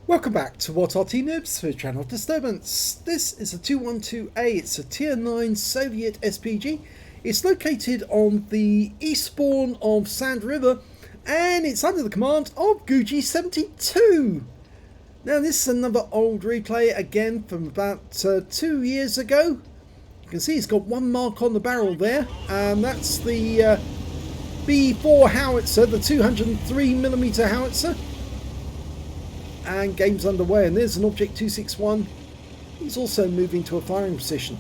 Welcome back to what Arty Noobs for Channel Disturbance. This is a 212A, it's a Tier 9 Soviet SPG. It's located on the eastbourne of Sand River and it's under the command of Guji72. Now this is another old replay again from about 2 years ago. You can see it's got one mark on the barrel there, and that's the B4 howitzer, the 203mm howitzer. And game's underway, and there's an Object 261. He's also moving to a firing position.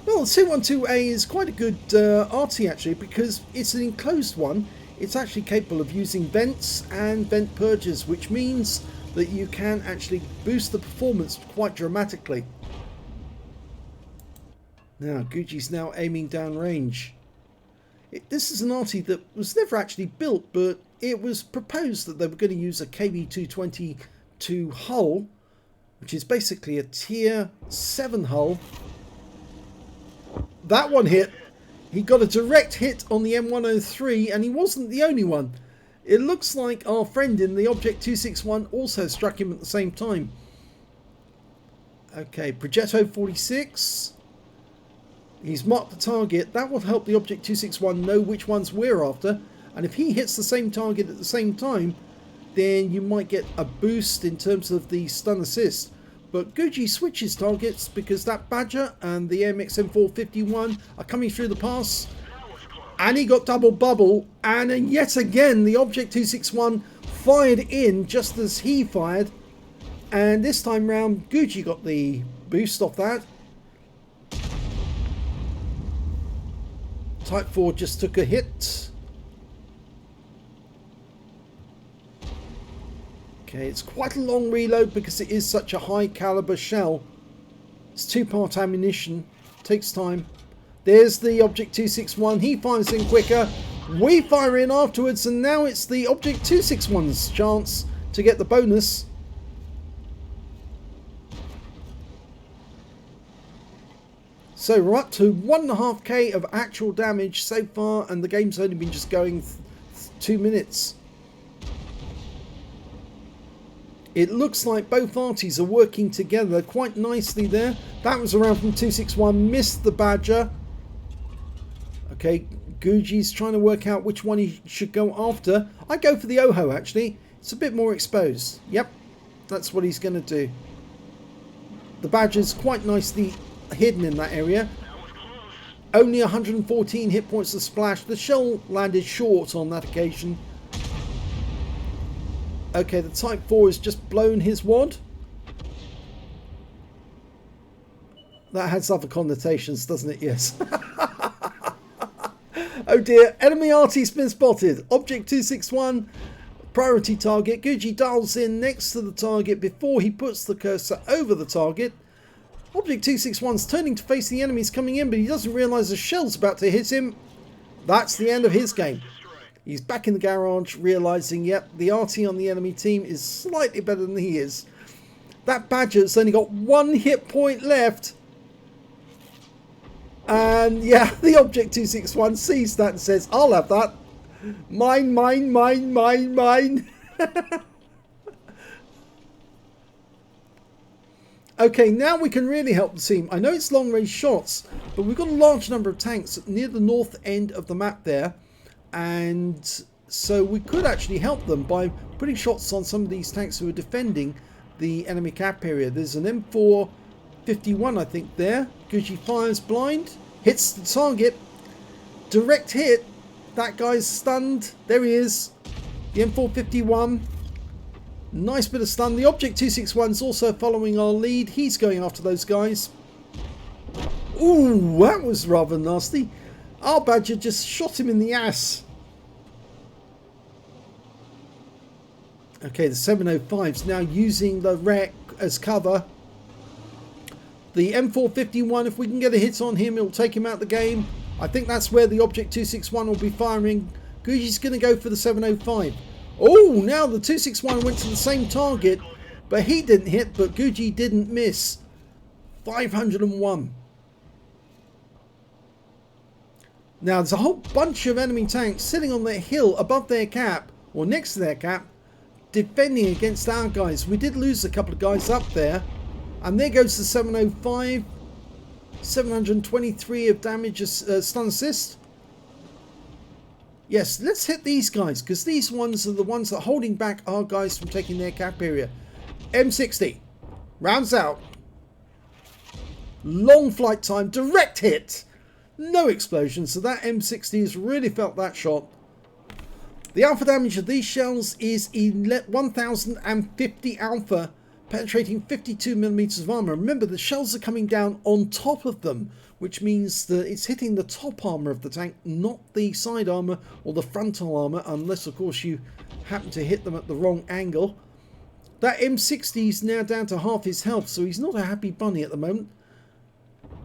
Well, the 212A is quite a good Arty actually, because it's an enclosed one. It's actually capable of using vents and vent purges, which means that you can actually boost the performance quite dramatically. Now, Guji's now aiming downrange. This is an Arty that was never actually built, but it was proposed that they were going to use a KB222 hull, which is basically a Tier 7 hull. That one hit. He got a direct hit on the M103, and he wasn't the only one. It looks like our friend in the Object 261 also struck him at the same time. Okay, Progetto 46. He's marked the target. That will help the Object 261 know which ones we're after. And if he hits the same target at the same time, then you might get a boost in terms of the stun assist. But Guji switches targets because that Badger and the AMX M451 are coming through the pass. And he got double bubble. And then yet again, the Object 261 fired in just as he fired. And this time round, Guji got the boost off that. Type 4 just took a hit. Okay, it's quite a long reload because it is such a high caliber shell. It's 2-part ammunition. Takes time. There's the Object 261. He fires in quicker. We fire in afterwards, and now it's the Object 261's chance to get the bonus. So we're up to 1.5k of actual damage so far, and the game's only been just going 2 minutes. It looks like both Artys are working together quite nicely there. That was around from 261, missed the Badger. Okay, Guji's trying to work out which one he should go after. I go for the Oho actually. It's a bit more exposed. Yep, that's what he's going to do. The Badger's quite nicely hidden in that area. Only 114 hit points to splash. The shell landed short on that occasion. Okay, the Type 4 has just blown his wad. That has other connotations, doesn't it? Yes. Oh dear, enemy Arty's been spotted. Object 261, priority target. Guji dials in next to the target before he puts the cursor over the target. Object 261's turning to face the enemies coming in, but he doesn't realise a shell's about to hit him. That's the end of his game. He's back in the garage, realising, yep, the Arty on the enemy team is slightly better than he is. That Badger's only got 1 hit point left. And yeah, the Object 261 sees that and says, I'll have that. Mine, mine, mine, mine, mine. Okay, now we can really help the team. I know it's long range shots, but we've got a large number of tanks near the north end of the map there. And so we could actually help them by putting shots on some of these tanks who are defending the enemy cap area. There's an M451, I think, there. Guji fires blind, hits the target, direct hit. That guy's stunned. There he is. The M451. Nice bit of stun. The Object 261 is also following our lead. He's going after those guys. Ooh, that was rather nasty. Our Badger just shot him in the ass. Okay, the 705's now using the wreck as cover. The M451, if we can get a hit on him, it'll take him out of the game. I think that's where the Object 261 will be firing. Guji's going to go for the 705. Oh, now the 261 went to the same target, but he didn't hit, but Guji didn't miss. 501. Now, there's a whole bunch of enemy tanks sitting on their hill above their cap, or next to their cap, defending against our guys. We did lose a couple of guys up there. And there goes the 705. 723 of damage, stun assist. Yes, let's hit these guys, because these ones are the ones that are holding back our guys from taking their cap area. M60. Rounds out. Long flight time. Direct hit. No explosion. So that M60 has really felt that shot. The alpha damage of these shells is 1050 alpha, penetrating 52mm of armor. Remember, the shells are coming down on top of them, which means that it's hitting the top armor of the tank, not the side armor or the frontal armor, unless of course you happen to hit them at the wrong angle. That M60 is now down to half his health, so he's not a happy bunny at the moment.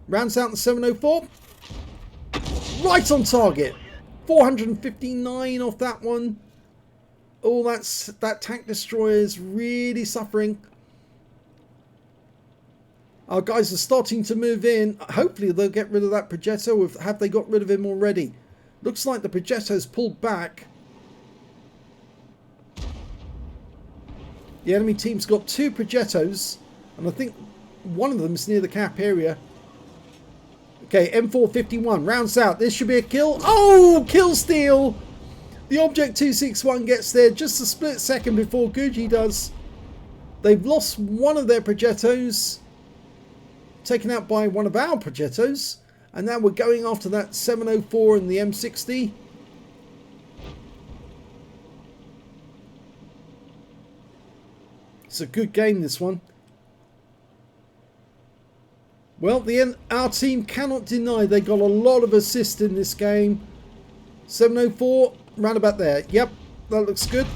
Rounds out the 704. Right on target. 459 off that one. Oh, that tank destroyer is really suffering. Our guys are starting to move in. Hopefully they'll get rid of that Progetto, or have they got rid of him already? Looks like the Progetto's pulled back. The enemy team's got 2 Progettos, and I think one of them's near the cap area. Okay, M451 rounds out. This should be a kill. Oh, kill steal! The Object 261 gets there just a split second before Guji does. They've lost one of their Progettos, taken out by one of our Progettos, and now we're going after that 704 and the M60. It's a good game, this one. Well, our team cannot deny they got a lot of assists in this game. 704, round about there. Yep, that looks good.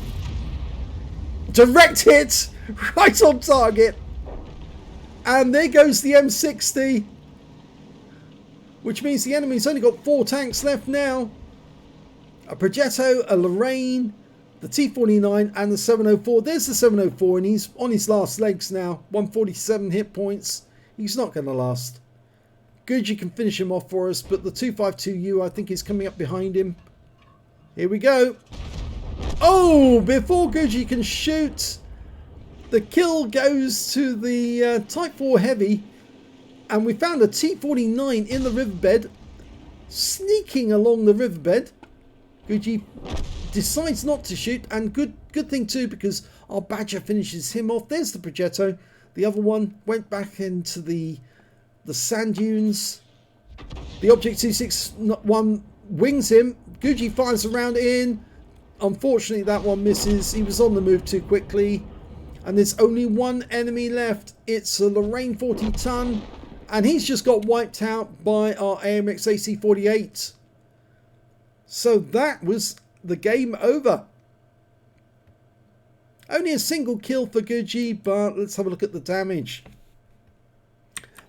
Direct hit, right on target. And there goes the M60, which means the enemy's only got 4 tanks left now. A Progetto, a Lorraine, the T49 and the 704. There's the 704 and he's on his last legs now. 147 hit points. He's not going to last. Guji can finish him off for us, but the 252U I think is coming up behind him. Here we go. Oh, before Guji can shoot, the kill goes to the Type 4 Heavy, and we found a T49 in the riverbed, sneaking along the riverbed. Guji decides not to shoot, and good thing too, because our Badger finishes him off. There's the Progetto. The other one went back into the sand dunes. The Object 261 wings him. Guji fires a round in. Unfortunately, that one misses. He was on the move too quickly. And there's only one enemy left. It's a Lorraine 40 ton. And he's just got wiped out by our AMX AC-48. So that was the game over. Only a single kill for Guji, but let's have a look at the damage.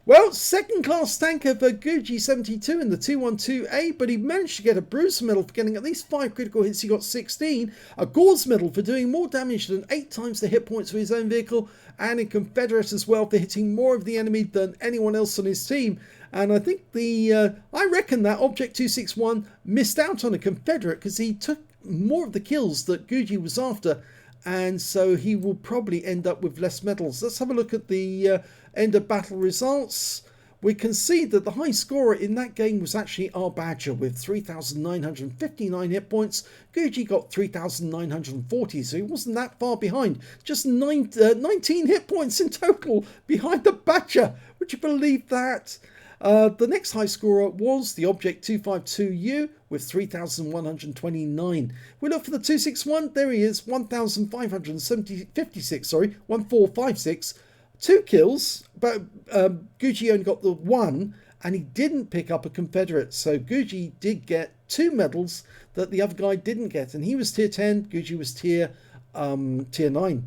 Well, second class tanker for Guji 72 in the 212A, but he managed to get a Bruiser medal for getting at least 5 critical hits. He got 16. A Gore's medal for doing more damage than 8 times the hit points for his own vehicle, and a Confederate as well for hitting more of the enemy than anyone else on his team. And I think I reckon that Object 261 missed out on a Confederate because he took more of the kills that Guji was after. And so he will probably end up with less medals. Let's have a look at the end of battle results. We can see that the high scorer in that game was actually our Badger with 3,959 hit points. Guji got 3,940, so he wasn't that far behind. Just 19 hit points in total behind the Badger. Would you believe that? The next high scorer was the Object 252U with 3,129. We look for the 261. There he is, 1456. 2 kills, but Guji only got the 1, and he didn't pick up a Confederate. So Guji did get 2 medals that the other guy didn't get, and he was tier 10. Guji was tier 9.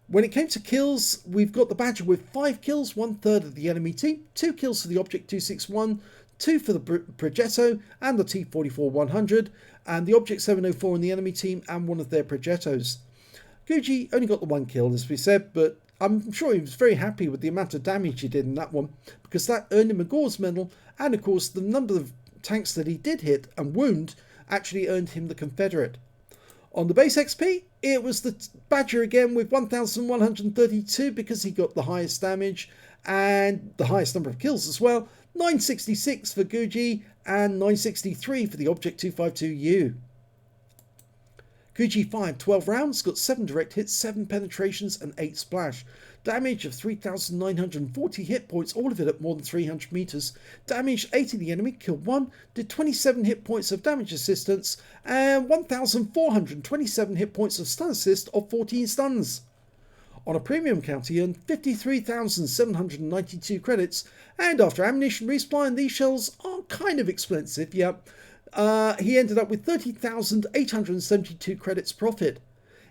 When it came to kills, we've got the Badger with 5 kills, 1/3 of the enemy team, 2 kills for the Object 261, 2 for the Progetto and the T44-100, and the Object 704 in the enemy team and one of their Progettos. Guji only got the 1 kill, as we said, but I'm sure he was very happy with the amount of damage he did in that one, because that earned him a Gore's medal, and of course the number of tanks that he did hit and wound actually earned him the Confederate. On the base XP, it was the Badger again with 1132 because he got the highest damage and the highest number of kills as well. 966 for Guji and 963 for the Object 252U. Guji fired 12 rounds, got 7 direct hits, 7 penetrations and 8 splash. Damage of 3,940 hit points, all of it at more than 300 meters. Damaged 80 the enemy, killed 1, did 27 hit points of damage assistance and 1,427 hit points of stun assist of 14 stuns. On a premium count, he earned 53,792 credits, and after ammunition resupply, and these shells are kind of expensive, yeah, he ended up with 30,872 credits profit.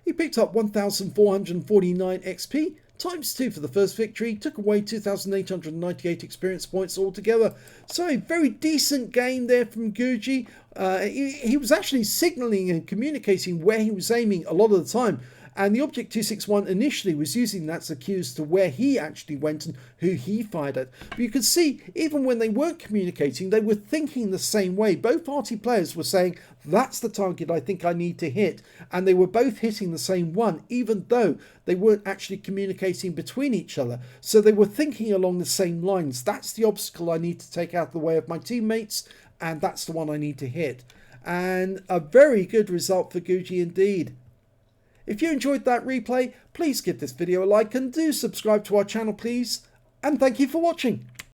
He picked up 1,449 XP, times 2 for the first victory, took away 2,898 experience points altogether. So a very decent game there from Guji. He was actually signalling and communicating where he was aiming a lot of the time. And the Object 261 initially was using that as a cue as to where he actually went and who he fired at. But you could see, even when they weren't communicating, they were thinking the same way. Both Arty players were saying, that's the target I think I need to hit. And they were both hitting the same one, even though they weren't actually communicating between each other. So they were thinking along the same lines. That's the obstacle I need to take out of the way of my teammates, and that's the one I need to hit. And a very good result for Guji indeed. If you enjoyed that replay, please give this video a like and do subscribe to our channel please. And thank you for watching.